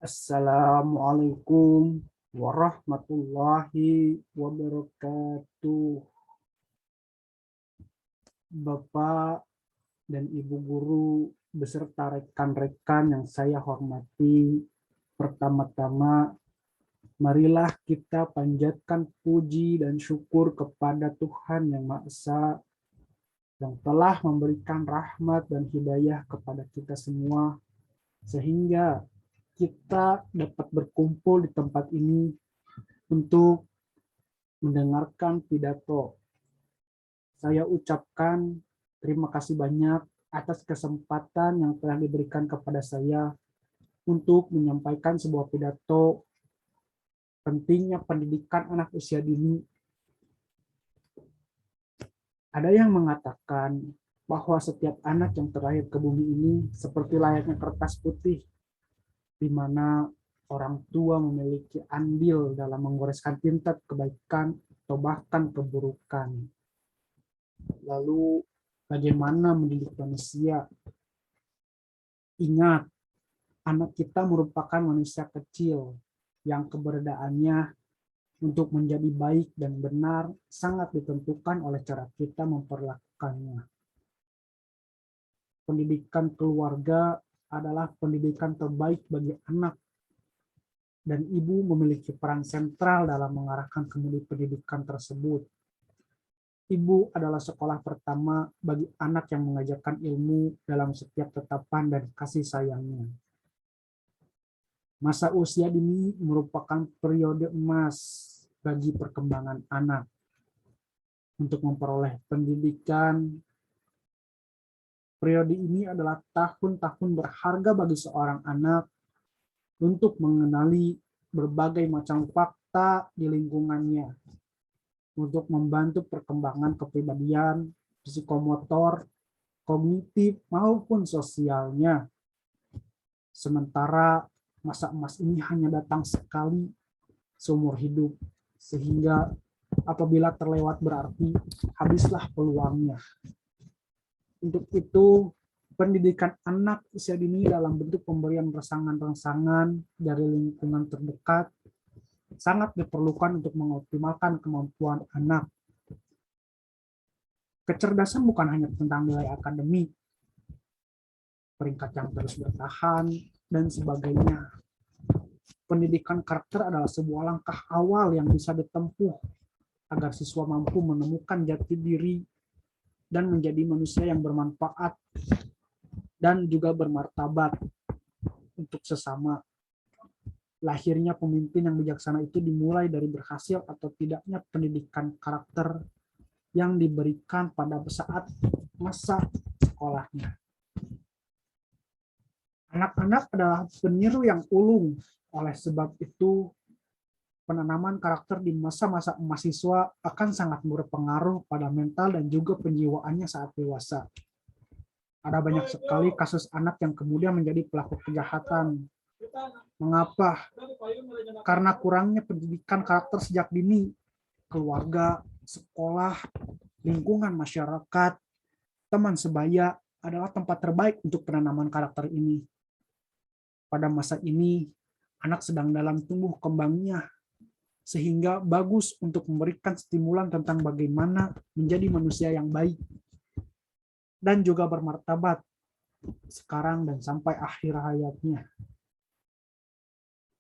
Assalamualaikum warahmatullahi wabarakatuh. Bapak dan Ibu guru beserta rekan-rekan yang saya hormati, pertama-tama marilah kita panjatkan puji dan syukur kepada Tuhan Yang Maha Esa yang telah memberikan rahmat dan hidayah kepada kita semua sehingga kita dapat berkumpul di tempat ini untuk mendengarkan pidato. Saya ucapkan terima kasih banyak atas kesempatan yang telah diberikan kepada saya untuk menyampaikan sebuah pidato pentingnya pendidikan anak usia dini. Ada yang mengatakan bahwa setiap anak yang terlahir ke bumi ini seperti layaknya kertas putih, di mana orang tua memiliki andil dalam menggoreskan tinta kebaikan atau bahkan keburukan. Lalu bagaimana mendidik manusia? Ingat, anak kita merupakan manusia kecil yang keberadaannya untuk menjadi baik dan benar sangat ditentukan oleh cara kita memperlakukannya. Pendidikan keluarga adalah pendidikan terbaik bagi anak, dan ibu memiliki peran sentral dalam mengarahkan kemudi pendidikan tersebut. Ibu adalah sekolah pertama bagi anak yang mengajarkan ilmu dalam setiap tatapan dan kasih sayangnya. Masa usia dini merupakan periode emas bagi perkembangan anak. Untuk memperoleh pendidikan, periode ini adalah tahun-tahun berharga bagi seorang anak untuk mengenali berbagai macam fakta di lingkungannya, untuk membantu perkembangan kepribadian, psikomotor, kognitif, maupun sosialnya. Sementara masa emas ini hanya datang sekali seumur hidup, sehingga apabila terlewat berarti habislah peluangnya. Untuk itu, pendidikan anak usia dini dalam bentuk pemberian rangsangan-rangsangan dari lingkungan terdekat sangat diperlukan untuk mengoptimalkan kemampuan anak. Kecerdasan bukan hanya tentang nilai akademik, peringkat yang terus bertahan, dan sebagainya. Pendidikan karakter adalah sebuah langkah awal yang bisa ditempuh agar siswa mampu menemukan jati diri dan menjadi manusia yang bermanfaat dan juga bermartabat untuk sesama. Lahirnya pemimpin yang bijaksana itu dimulai dari berhasil atau tidaknya pendidikan karakter yang diberikan pada saat masa sekolahnya. Anak-anak adalah peniru yang ulung, oleh sebab itu penanaman karakter di masa-masa mahasiswa akan sangat berpengaruh pada mental dan juga penjiwaannya saat dewasa. Ada banyak sekali kasus anak yang kemudian menjadi pelaku kejahatan. Mengapa? Karena kurangnya pendidikan karakter sejak dini. Keluarga, sekolah, lingkungan masyarakat, teman sebaya adalah tempat terbaik untuk penanaman karakter ini. Pada masa ini, anak sedang dalam tumbuh kembangnya, sehingga bagus untuk memberikan stimulan tentang bagaimana menjadi manusia yang baik dan juga bermartabat sekarang dan sampai akhir hayatnya.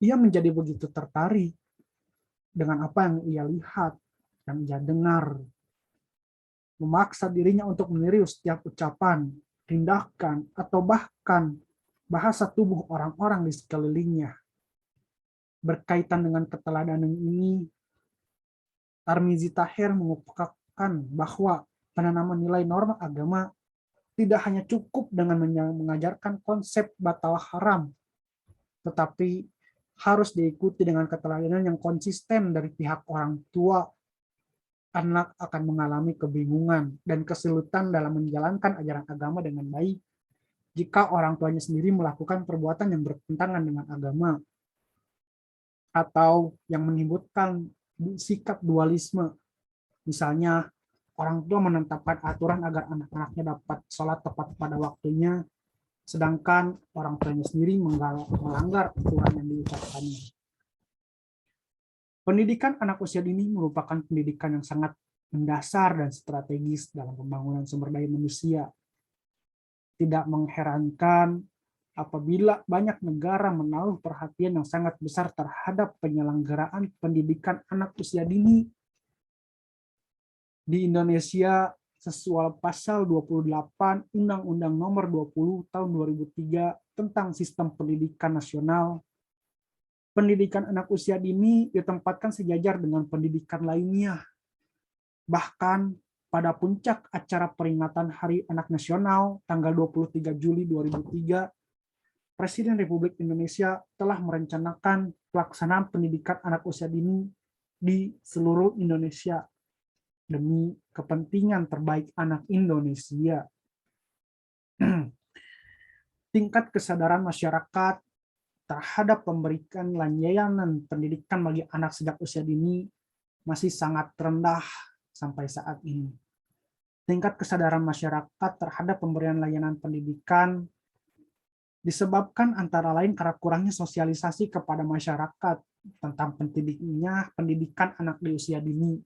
Ia menjadi begitu tertarik dengan apa yang ia lihat, yang ia dengar, memaksa dirinya untuk meniru setiap ucapan, tindakan, atau bahkan bahasa tubuh orang-orang di sekelilingnya. Berkaitan dengan keteladanan ini, Tarmizi Tahir mengungkapkan bahwa penanaman nilai norma agama tidak hanya cukup dengan mengajarkan konsep batal haram, tetapi harus diikuti dengan keteladanan yang konsisten dari pihak orang tua. Anak akan mengalami kebingungan dan kesulitan dalam menjalankan ajaran agama dengan baik jika orang tuanya sendiri melakukan perbuatan yang bertentangan dengan agama atau yang menimbulkan sikap dualisme. Misalnya, orang tua menetapkan aturan agar anak-anaknya dapat sholat tepat pada waktunya, sedangkan orang tuanya sendiri melanggar aturan yang diucapkannya. Pendidikan anak usia dini merupakan pendidikan yang sangat mendasar dan strategis dalam pembangunan sumber daya manusia. Tidak mengherankan apabila banyak negara menaruh perhatian yang sangat besar terhadap penyelenggaraan pendidikan anak usia dini. Di Indonesia, sesuai pasal 28 Undang-Undang Nomor 20 Tahun 2003 tentang Sistem Pendidikan Nasional, pendidikan anak usia dini ditempatkan sejajar dengan pendidikan lainnya. Bahkan pada puncak acara peringatan Hari Anak Nasional tanggal 23 Juli 2003, Presiden Republik Indonesia telah merencanakan pelaksanaan pendidikan anak usia dini di seluruh Indonesia demi kepentingan terbaik anak Indonesia. Tingkat kesadaran masyarakat terhadap memberikan layanan pendidikan bagi anak sejak usia dini masih sangat rendah sampai saat ini. Tingkat kesadaran masyarakat terhadap pemberian layanan pendidikan disebabkan antara lain karena kurangnya sosialisasi kepada masyarakat tentang pendidikan anak di usia dini.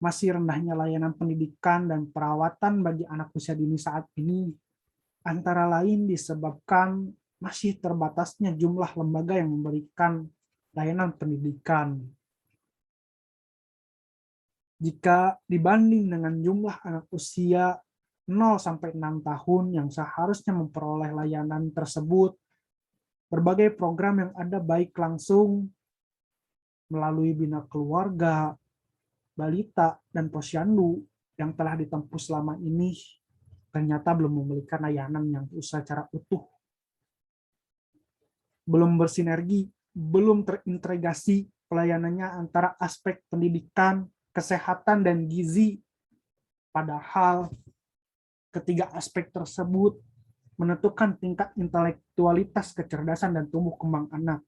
Masih rendahnya layanan pendidikan dan perawatan bagi anak usia dini saat ini, antara lain disebabkan masih terbatasnya jumlah lembaga yang memberikan layanan pendidikan. Jika dibanding dengan jumlah anak usia 0-6 tahun yang seharusnya memperoleh layanan tersebut, berbagai program yang ada baik langsung melalui Bina Keluarga, Balita, dan Posyandu yang telah ditempuh selama ini ternyata belum memberikan layanan yang secara utuh. Belum bersinergi, belum terintegrasi pelayanannya antara aspek pendidikan, kesehatan, dan gizi. Padahal ketiga aspek tersebut menentukan tingkat intelektualitas, kecerdasan, dan tumbuh kembang anak.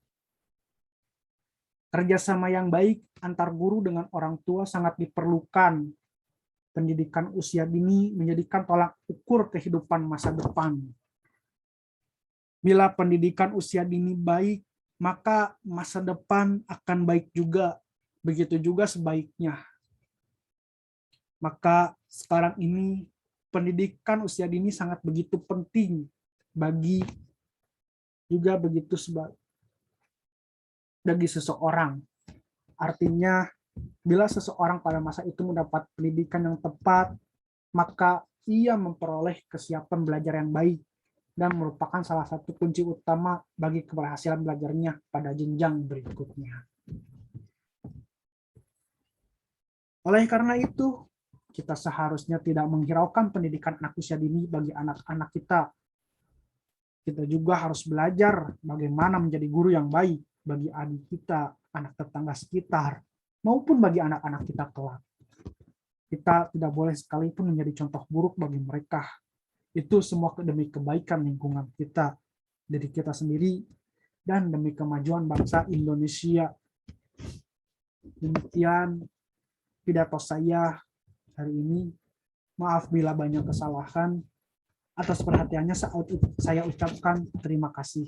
Kerjasama yang baik antar guru dengan orang tua sangat diperlukan. Pendidikan usia dini menjadikan tolak ukur kehidupan masa depan. Bila pendidikan usia dini baik, maka masa depan akan baik juga. Begitu juga sebaiknya. Maka sekarang ini pendidikan usia dini sangat begitu penting bagi seseorang. Artinya, bila seseorang pada masa itu mendapat pendidikan yang tepat, maka ia memperoleh kesiapan belajar yang baik dan merupakan salah satu kunci utama bagi keberhasilan belajarnya pada jenjang berikutnya. Oleh karena itu, kita seharusnya tidak menghiraukan pendidikan anak usia dini bagi anak-anak kita. Kita juga harus belajar bagaimana menjadi guru yang baik bagi adik kita, anak tetangga sekitar, maupun bagi anak-anak kita kelak. Kita tidak boleh sekalipun menjadi contoh buruk bagi mereka. Itu semua demi kebaikan lingkungan kita, diri kita sendiri, dan demi kemajuan bangsa Indonesia. Demikian pidato saya hari ini. Maaf bila banyak kesalahan. Atas perhatiannya saya ucapkan terima kasih.